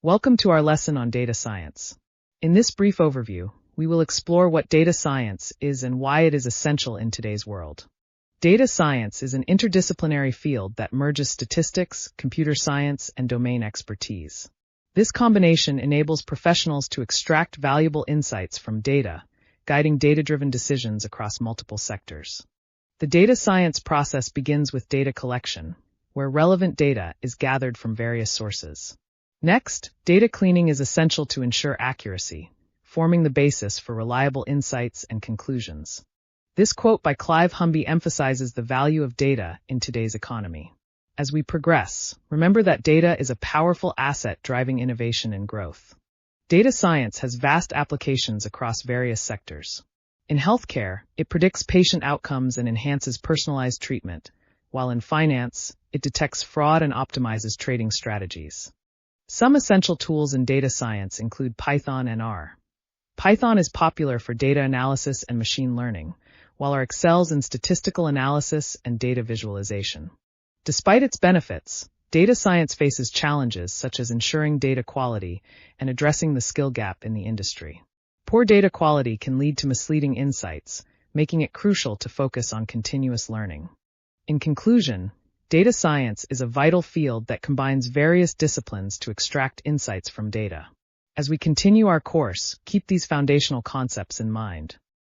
Welcome to our lesson on data science. In this brief overview, we will explore what data science is and why it is essential in today's world. Data science is an interdisciplinary field that merges statistics, computer science, and domain expertise. This combination enables professionals to extract valuable insights from data, guiding data-driven decisions across multiple sectors. The data science process begins with data collection, where relevant data is gathered from various sources. Next, data cleaning is essential to ensure accuracy, forming the basis for reliable insights and conclusions. This quote by Clive Humby emphasizes the value of data in today's economy. As we progress, remember that data is a powerful asset driving innovation and growth. Data science has vast applications across various sectors. In healthcare, it predicts patient outcomes and enhances personalized treatment, while in finance, it detects fraud and optimizes trading strategies. Some essential tools in data science include Python and R. Python is popular for data analysis and machine learning, while R excels in statistical analysis and data visualization. Despite its benefits, data science faces challenges such as ensuring data quality and addressing the skill gap in the industry. Poor data quality can lead to misleading insights, making it crucial to focus on continuous learning. In conclusion, data science is a vital field that combines various disciplines to extract insights from data. As we continue our course, keep these foundational concepts in mind.